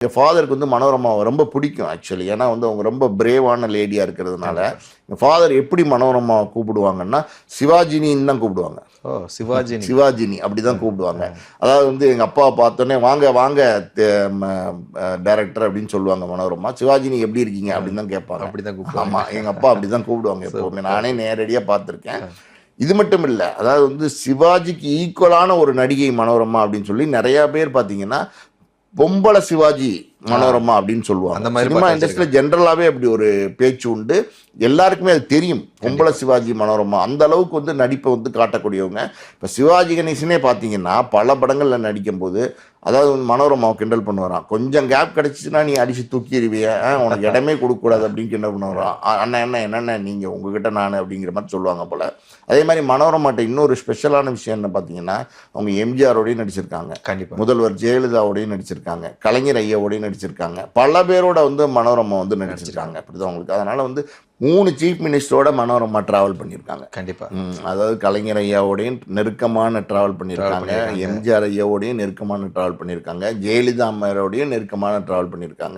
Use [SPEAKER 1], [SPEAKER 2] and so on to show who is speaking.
[SPEAKER 1] என் ஃபாதருக்கு வந்து மனோரமாவை ரொம்ப பிடிக்கும் ஆக்சுவலி. ஏன்னா வந்து அவங்க ரொம்ப பிரேவான லேடியாக இருக்கிறதுனால, என் ஃபாதர் எப்படி மனோரமாவை கூப்பிடுவாங்கன்னா, சிவாஜினின்னு தான் கூப்பிடுவாங்க.
[SPEAKER 2] ஓ, சிவாஜினி.
[SPEAKER 1] சிவாஜினி அப்படி தான் கூப்பிடுவாங்க. அதாவது வந்து எங்கள் அப்பாவை பார்த்தோன்னே வாங்க வாங்க டைரக்டர் அப்படின்னு சொல்லுவாங்க மனோரமா. சிவாஜினி எப்படி இருக்கீங்க அப்படின்னு தான் கேட்பாங்க.
[SPEAKER 2] அப்படிதான் கூப்பிடுவாங்க.
[SPEAKER 1] ஆமாம், எங்கள் அப்பா அப்படி தான் கூப்பிடுவாங்க எப்போவுமே. நானே நேரடியாக பார்த்துருக்கேன். இது மட்டும் இல்லை, அதாவது வந்து சிவாஜிக்கு ஈக்குவலான ஒரு நடிகை மனோரமா அப்படின்னு சொல்லி நிறையா பேர் பார்த்தீங்கன்னா பொம்பளை சிவாஜி மனோரமா அப்படின்னு சொல்லுவாங்க. சினிமா இண்டஸ்ட்ரியில் ஜென்ரலாகவே அப்படி ஒரு பேச்சு உண்டு. எல்லாருக்குமே அது தெரியும், பொம்பளை சிவாஜி மனோரமா அந்த அளவுக்கு வந்து நடிப்பை வந்து காட்டக்கூடியவங்க. இப்போ சிவாஜி கணேசனே பார்த்தீங்கன்னா பல படங்களில் நடிக்கும் போது அதாவது மனோரமாவை கிண்டல் பண்ணுவாராம். கொஞ்சம் கேப் கிடச்சிச்சுன்னா நீ அடித்து தூக்கிடுவிய, உனக்கு இடமே கொடுக்கக்கூடாது அப்படின்னு கிண்டல் பண்ணுவாராம். அண்ணன் என்னென்ன நீங்கள் உங்ககிட்ட நான் அப்படிங்கிற மாதிரி சொல்லுவாங்க போல். அதே மாதிரி மனோரமாட்ட இன்னொரு ஸ்பெஷலான விஷயம் என்ன பார்த்தீங்கன்னா, அவங்க எம்ஜிஆரோடையும் நடிச்சிருக்காங்க,
[SPEAKER 2] கண்டிப்பாக
[SPEAKER 1] முதல்வர் ஜெயலலிதாவோடையும் நடிச்சிருக்காங்க, கலைஞர் ஐயாவோடையும் நடிச்சிருக்காங்க, பல பேரோட வந்து மனோரமா வந்து நடிச்சிருக்காங்க. அப்படிதான் அவங்களுக்கு. அதனால் வந்து 3 சீஃப் மினிஸ்டரோட மனோரமா ட்ராவல் பண்ணியிருக்காங்க.
[SPEAKER 2] கண்டிப்பாக.
[SPEAKER 1] அதாவது கலைஞர் ஐயாவோடையும் நெருக்கமான ட்ராவல் பண்ணியிருக்காங்க, எம்ஜிஆர் ஐயாவோடையும் நெருக்கமான ட்ராவல் பண்ணியிருக்காங்க, ஜெயலலிதா அம்மையாரோடையும் நெருக்கமான ட்ராவல் பண்ணியிருக்காங்க.